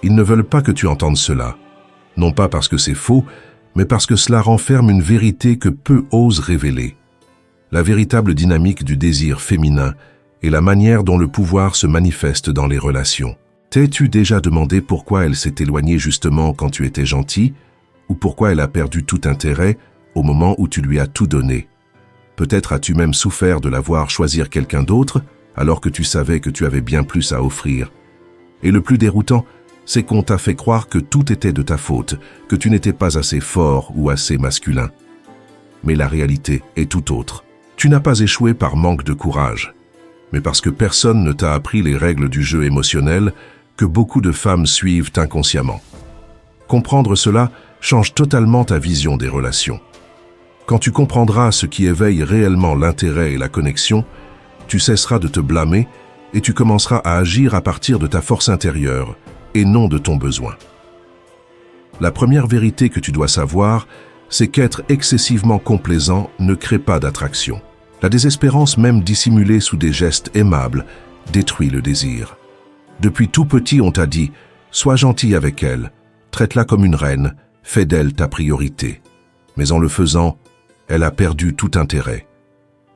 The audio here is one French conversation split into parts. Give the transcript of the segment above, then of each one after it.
Ils ne veulent pas que tu entendes cela. Non pas parce que c'est faux, mais parce que cela renferme une vérité que peu osent révéler. La véritable dynamique du désir féminin et la manière dont le pouvoir se manifeste dans les relations. T'es-tu déjà demandé pourquoi elle s'est éloignée justement quand tu étais gentil, ou pourquoi elle a perdu tout intérêt au moment où tu lui as tout donné? Peut-être as-tu même souffert de la voir choisir quelqu'un d'autre, alors que tu savais que tu avais bien plus à offrir. Et le plus déroutant, c'est qu'on t'a fait croire que tout était de ta faute, que tu n'étais pas assez fort ou assez masculin. Mais la réalité est tout autre. Tu n'as pas échoué par manque de courage, mais parce que personne ne t'a appris les règles du jeu émotionnel que beaucoup de femmes suivent inconsciemment. Comprendre cela change totalement ta vision des relations. Quand tu comprendras ce qui éveille réellement l'intérêt et la connexion, tu cesseras de te blâmer et tu commenceras à agir à partir de ta force intérieure et non de ton besoin. La première vérité que tu dois savoir, c'est qu'être excessivement complaisant ne crée pas d'attraction. La désespérance, même dissimulée sous des gestes aimables, détruit le désir. Depuis tout petit, on t'a dit « Sois gentil avec elle, traite-la comme une reine, fais d'elle ta priorité. » Mais en le faisant, elle a perdu tout intérêt.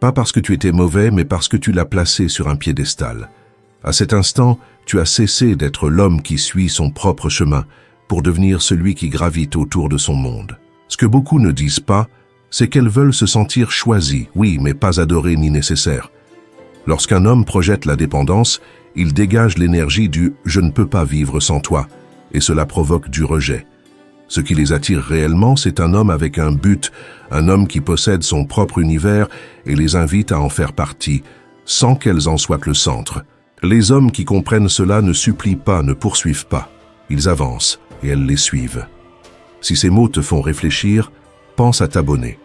Pas parce que tu étais mauvais, mais parce que tu l'as placée sur un piédestal. À cet instant, tu as cessé d'être l'homme qui suit son propre chemin pour devenir celui qui gravite autour de son monde. Ce que beaucoup ne disent pas, c'est qu'elles veulent se sentir choisies, oui, mais pas adorées ni nécessaires. Lorsqu'un homme projette la dépendance, il dégage l'énergie du « je ne peux pas vivre sans toi » et cela provoque du rejet. Ce qui les attire réellement, c'est un homme avec un but, un homme qui possède son propre univers et les invite à en faire partie, sans qu'elles en soient le centre. Les hommes qui comprennent cela ne supplient pas, ne poursuivent pas. Ils avancent et elles les suivent. Si ces mots te font réfléchir, pense à t'abonner.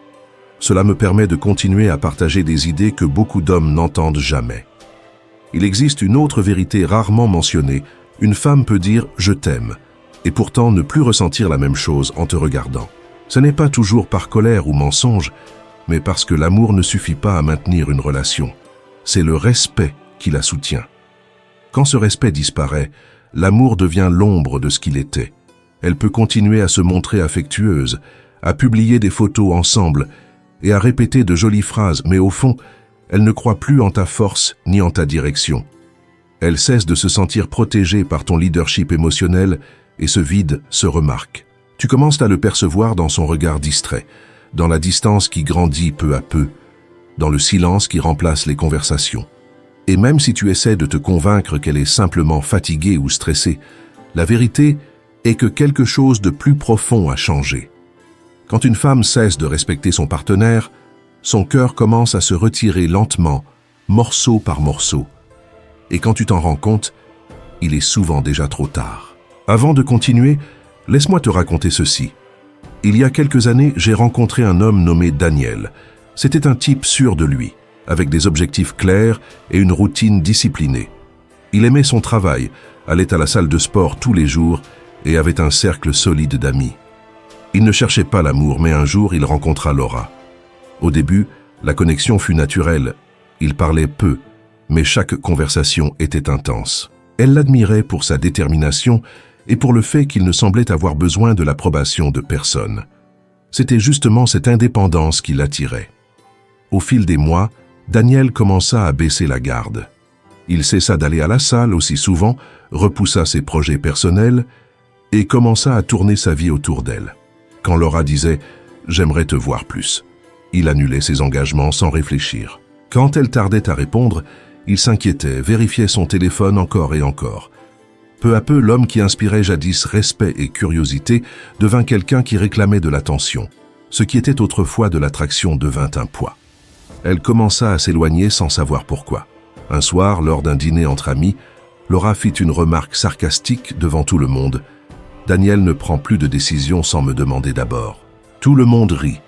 Cela me permet de continuer à partager des idées que beaucoup d'hommes n'entendent jamais. Il existe une autre vérité rarement mentionnée. Une femme peut dire « je t'aime » et pourtant ne plus ressentir la même chose en te regardant. Ce n'est pas toujours par colère ou mensonge, mais parce que l'amour ne suffit pas à maintenir une relation. C'est le respect qui la soutient. Quand ce respect disparaît, l'amour devient l'ombre de ce qu'il était. Elle peut continuer à se montrer affectueuse, à publier des photos ensemble et à répéter de jolies phrases, mais au fond, elle ne croit plus en ta force ni en ta direction. Elle cesse de se sentir protégée par ton leadership émotionnel et ce vide se remarque. Tu commences à le percevoir dans son regard distrait, dans la distance qui grandit peu à peu, dans le silence qui remplace les conversations. Et même si tu essaies de te convaincre qu'elle est simplement fatiguée ou stressée, la vérité est que quelque chose de plus profond a changé. Quand une femme cesse de respecter son partenaire, son cœur commence à se retirer lentement, morceau par morceau. Et quand tu t'en rends compte, il est souvent déjà trop tard. Avant de continuer, laisse-moi te raconter ceci. Il y a quelques années, j'ai rencontré un homme nommé Daniel. C'était un type sûr de lui, avec des objectifs clairs et une routine disciplinée. Il aimait son travail, allait à la salle de sport tous les jours et avait un cercle solide d'amis. Il ne cherchait pas l'amour, mais un jour, il rencontra Laura. Au début, la connexion fut naturelle. Il parlait peu, mais chaque conversation était intense. Elle l'admirait pour sa détermination et pour le fait qu'il ne semblait avoir besoin de l'approbation de personne. C'était justement cette indépendance qui l'attirait. Au fil des mois, Daniel commença à baisser la garde. Il cessa d'aller à la salle aussi souvent, repoussa ses projets personnels et commença à tourner sa vie autour d'elle. Quand Laura disait « j'aimerais te voir plus », il annulait ses engagements sans réfléchir. Quand elle tardait à répondre, il s'inquiétait, vérifiait son téléphone encore et encore. Peu à peu, l'homme qui inspirait jadis respect et curiosité devint quelqu'un qui réclamait de l'attention. Ce qui était autrefois de l'attraction devint un poids. Elle commença à s'éloigner sans savoir pourquoi. Un soir, lors d'un dîner entre amis, Laura fit une remarque sarcastique devant tout le monde. « Daniel ne prend plus de décision sans me demander d'abord. » Tout le monde rit,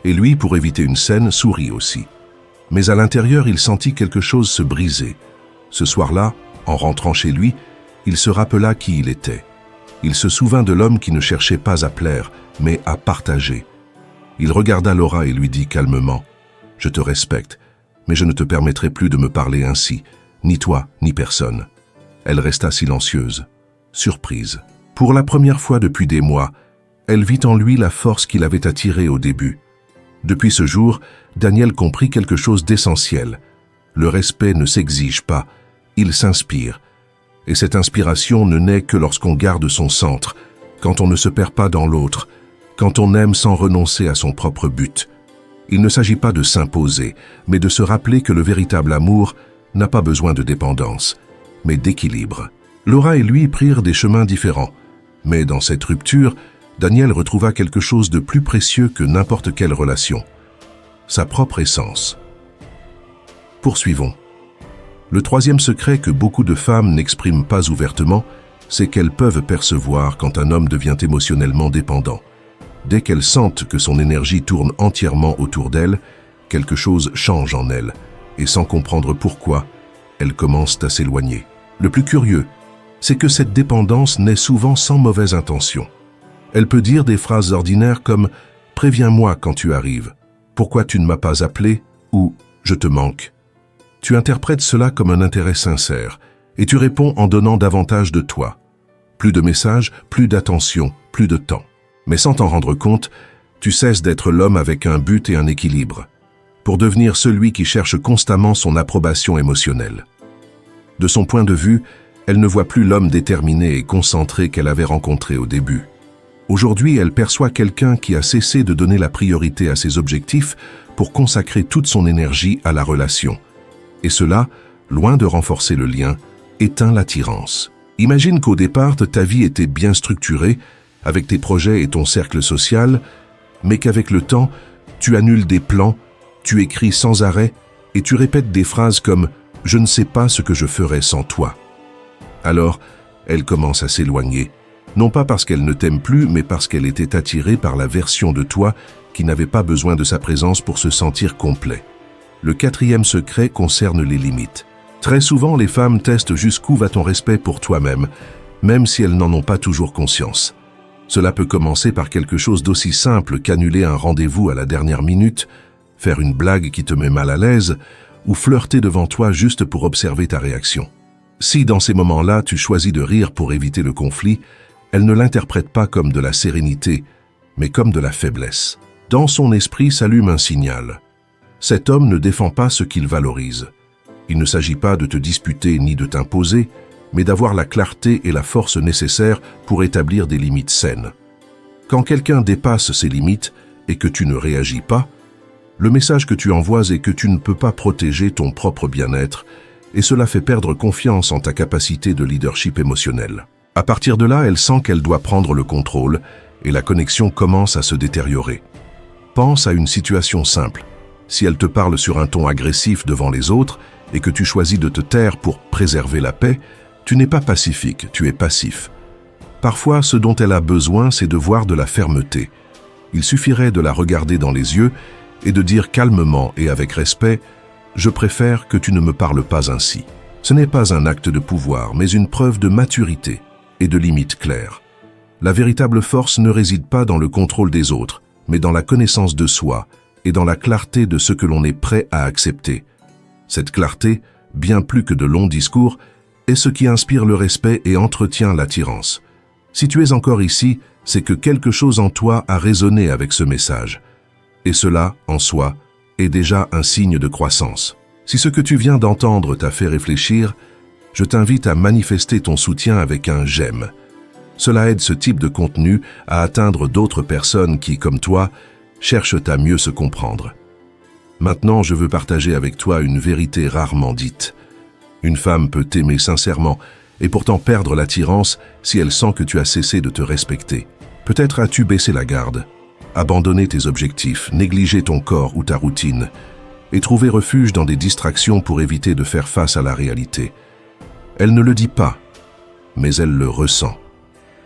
et lui, pour éviter une scène, sourit aussi. Mais à l'intérieur, il sentit quelque chose se briser. Ce soir-là, en rentrant chez lui, il se rappela qui il était. Il se souvint de l'homme qui ne cherchait pas à plaire, mais à partager. Il regarda Laura et lui dit calmement « Je te respecte, mais je ne te permettrai plus de me parler ainsi, ni toi, ni personne. » Elle resta silencieuse, surprise. Pour la première fois depuis des mois, elle vit en lui la force qui l'avait attiré au début. Depuis ce jour, Daniel comprit quelque chose d'essentiel. Le respect ne s'exige pas, il s'inspire. Et cette inspiration ne naît que lorsqu'on garde son centre, quand on ne se perd pas dans l'autre, quand on aime sans renoncer à son propre but. Il ne s'agit pas de s'imposer, mais de se rappeler que le véritable amour n'a pas besoin de dépendance, mais d'équilibre. Laura et lui prirent des chemins différents, mais dans cette rupture, Daniel retrouva quelque chose de plus précieux que n'importe quelle relation, sa propre essence. Poursuivons. Le troisième secret que beaucoup de femmes n'expriment pas ouvertement, c'est qu'elles peuvent percevoir quand un homme devient émotionnellement dépendant. Dès qu'elles sentent que son énergie tourne entièrement autour d'elle, quelque chose change en elle, et sans comprendre pourquoi, elles commencent à s'éloigner. Le plus curieux, c'est que cette dépendance naît souvent sans mauvaise intention. Elle peut dire des phrases ordinaires comme « Préviens-moi quand tu arrives »,« Pourquoi tu ne m'as pas appelé ?» ou « Je te manque ». Tu interprètes cela comme un intérêt sincère, et tu réponds en donnant davantage de toi. Plus de messages, plus d'attention, plus de temps. Mais sans t'en rendre compte, tu cesses d'être l'homme avec un but et un équilibre, pour devenir celui qui cherche constamment son approbation émotionnelle. De son point de vue, elle ne voit plus l'homme déterminé et concentré qu'elle avait rencontré au début. Aujourd'hui, elle perçoit quelqu'un qui a cessé de donner la priorité à ses objectifs pour consacrer toute son énergie à la relation. Et cela, loin de renforcer le lien, éteint l'attirance. Imagine qu'au départ, ta vie était bien structurée, avec tes projets et ton cercle social, mais qu'avec le temps, tu annules des plans, tu écris sans arrêt et tu répètes des phrases comme « Je ne sais pas ce que je ferais sans toi ». Alors, elle commence à s'éloigner, non pas parce qu'elle ne t'aime plus, mais parce qu'elle était attirée par la version de toi qui n'avait pas besoin de sa présence pour se sentir complet. Le quatrième secret concerne les limites. Très souvent, les femmes testent jusqu'où va ton respect pour toi-même, même si elles n'en ont pas toujours conscience. Cela peut commencer par quelque chose d'aussi simple qu'annuler un rendez-vous à la dernière minute, faire une blague qui te met mal à l'aise, ou flirter devant toi juste pour observer ta réaction. Si dans ces moments-là, tu choisis de rire pour éviter le conflit, elle ne l'interprète pas comme de la sérénité, mais comme de la faiblesse. Dans son esprit s'allume un signal. Cet homme ne défend pas ce qu'il valorise. Il ne s'agit pas de te disputer ni de t'imposer, mais d'avoir la clarté et la force nécessaires pour établir des limites saines. Quand quelqu'un dépasse ses limites et que tu ne réagis pas, le message que tu envoies est que tu ne peux pas protéger ton propre bien-être, et cela fait perdre confiance en ta capacité de leadership émotionnel. À partir de là, elle sent qu'elle doit prendre le contrôle, et la connexion commence à se détériorer. Pense à une situation simple. Si elle te parle sur un ton agressif devant les autres, et que tu choisis de te taire pour préserver la paix, tu n'es pas pacifique, tu es passif. Parfois, ce dont elle a besoin, c'est de voir de la fermeté. Il suffirait de la regarder dans les yeux et de dire calmement et avec respect « Je préfère que tu ne me parles pas ainsi ». Ce n'est pas un acte de pouvoir, mais une preuve de maturité et de limites claires. La véritable force ne réside pas dans le contrôle des autres, mais dans la connaissance de soi et dans la clarté de ce que l'on est prêt à accepter. Cette clarté, bien plus que de longs discours, est ce qui inspire le respect et entretient l'attirance. Si tu es encore ici, c'est que quelque chose en toi a résonné avec ce message. Et cela, en soi, est déjà un signe de croissance. Si ce que tu viens d'entendre t'a fait réfléchir, je t'invite à manifester ton soutien avec un « j'aime ». Cela aide ce type de contenu à atteindre d'autres personnes qui, comme toi, cherchent à mieux se comprendre. Maintenant, je veux partager avec toi une vérité rarement dite. Une femme peut t'aimer sincèrement et pourtant perdre l'attirance si elle sent que tu as cessé de te respecter. Peut-être as-tu baissé la garde, abandonné tes objectifs, négligé ton corps ou ta routine, et trouvé refuge dans des distractions pour éviter de faire face à la réalité. Elle ne le dit pas, mais elle le ressent.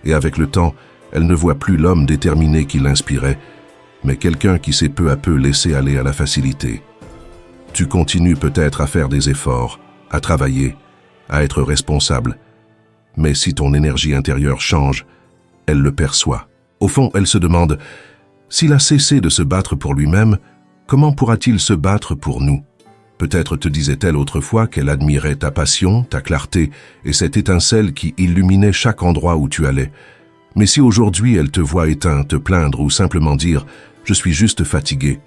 Et avec le temps, elle ne voit plus l'homme déterminé qui l'inspirait, mais quelqu'un qui s'est peu à peu laissé aller à la facilité. Tu continues peut-être à faire des efforts, à travailler, à être responsable, mais si ton énergie intérieure change, elle le perçoit. Au fond, elle se demande, s'il a cessé de se battre pour lui-même, comment pourra-t-il se battre pour nous? Peut-être te disait-elle autrefois qu'elle admirait ta passion, ta clarté et cette étincelle qui illuminait chaque endroit où tu allais. Mais si aujourd'hui elle te voit éteint, te plaindre ou simplement dire « je suis juste fatigué »,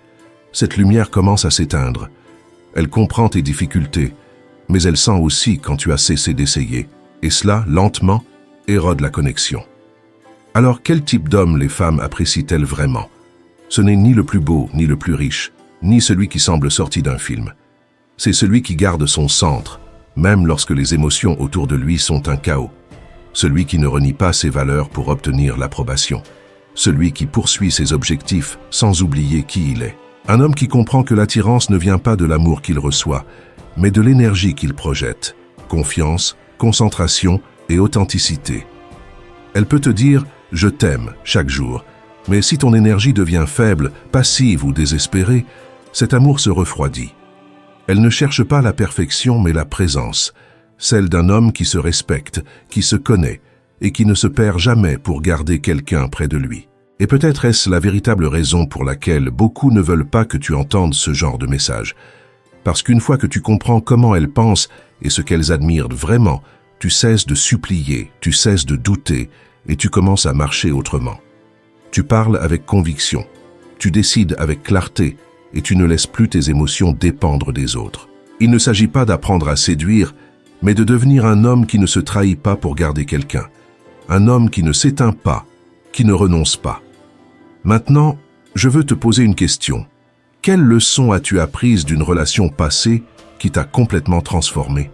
cette lumière commence à s'éteindre. Elle comprend tes difficultés, mais elle sent aussi quand tu as cessé d'essayer. Et cela, lentement, érode la connexion. Alors, quel type d'homme les femmes apprécient-elles vraiment? Ce n'est ni le plus beau, ni le plus riche, ni celui qui semble sorti d'un film. C'est celui qui garde son centre, même lorsque les émotions autour de lui sont un chaos. Celui qui ne renie pas ses valeurs pour obtenir l'approbation. Celui qui poursuit ses objectifs sans oublier qui il est. Un homme qui comprend que l'attirance ne vient pas de l'amour qu'il reçoit, mais de l'énergie qu'il projette. Confiance, concentration et authenticité. Elle peut te dire « je t'aime » chaque jour, mais si ton énergie devient faible, passive ou désespérée, cet amour se refroidit. Elle ne cherche pas la perfection mais la présence, celle d'un homme qui se respecte, qui se connaît et qui ne se perd jamais pour garder quelqu'un près de lui. Et peut-être est-ce la véritable raison pour laquelle beaucoup ne veulent pas que tu entendes ce genre de message. Parce qu'une fois que tu comprends comment elles pensent et ce qu'elles admirent vraiment, tu cesses de supplier, tu cesses de douter et tu commences à marcher autrement. Tu parles avec conviction, tu décides avec clarté et tu ne laisses plus tes émotions dépendre des autres. Il ne s'agit pas d'apprendre à séduire, mais de devenir un homme qui ne se trahit pas pour garder quelqu'un. Un homme qui ne s'éteint pas, qui ne renonce pas. Maintenant, je veux te poser une question. Quelle leçon as-tu apprises d'une relation passée qui t'a complètement transformé?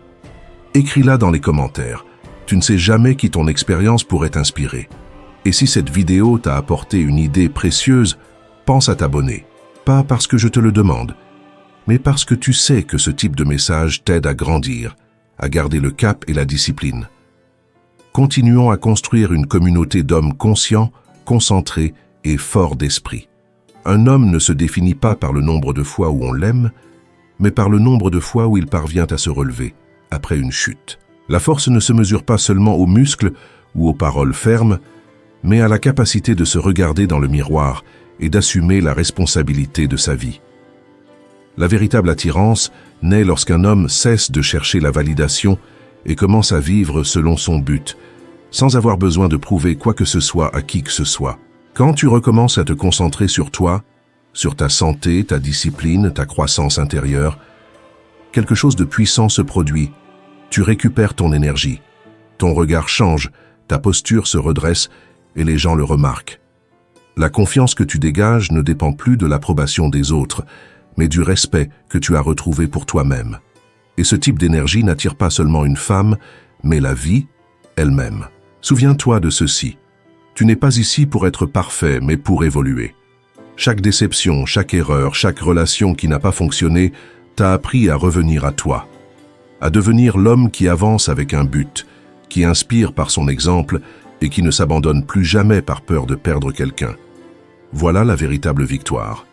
Écris-la dans les commentaires. Tu ne sais jamais qui ton expérience pourrait t'inspirer. Et si cette vidéo t'a apporté une idée précieuse, pense à t'abonner. Pas parce que je te le demande, mais parce que tu sais que ce type de message t'aide à grandir, à garder le cap et la discipline. Continuons à construire une communauté d'hommes conscients, concentrés et forts d'esprit. Un homme ne se définit pas par le nombre de fois où on l'aime, mais par le nombre de fois où il parvient à se relever après une chute. La force ne se mesure pas seulement aux muscles ou aux paroles fermes, mais à la capacité de se regarder dans le miroir et d'assumer la responsabilité de sa vie. La véritable attirance naît lorsqu'un homme cesse de chercher la validation et commence à vivre selon son but, sans avoir besoin de prouver quoi que ce soit à qui que ce soit. Quand tu recommences à te concentrer sur toi, sur ta santé, ta discipline, ta croissance intérieure, quelque chose de puissant se produit. Tu récupères ton énergie. Ton regard change, ta posture se redresse et les gens le remarquent. La confiance que tu dégages ne dépend plus de l'approbation des autres, mais du respect que tu as retrouvé pour toi-même. Et ce type d'énergie n'attire pas seulement une femme, mais la vie elle-même. Souviens-toi de ceci. Tu n'es pas ici pour être parfait, mais pour évoluer. Chaque déception, chaque erreur, chaque relation qui n'a pas fonctionné t'a appris à revenir à toi, à devenir l'homme qui avance avec un but, qui inspire par son exemple et qui ne s'abandonne plus jamais par peur de perdre quelqu'un. Voilà la véritable victoire.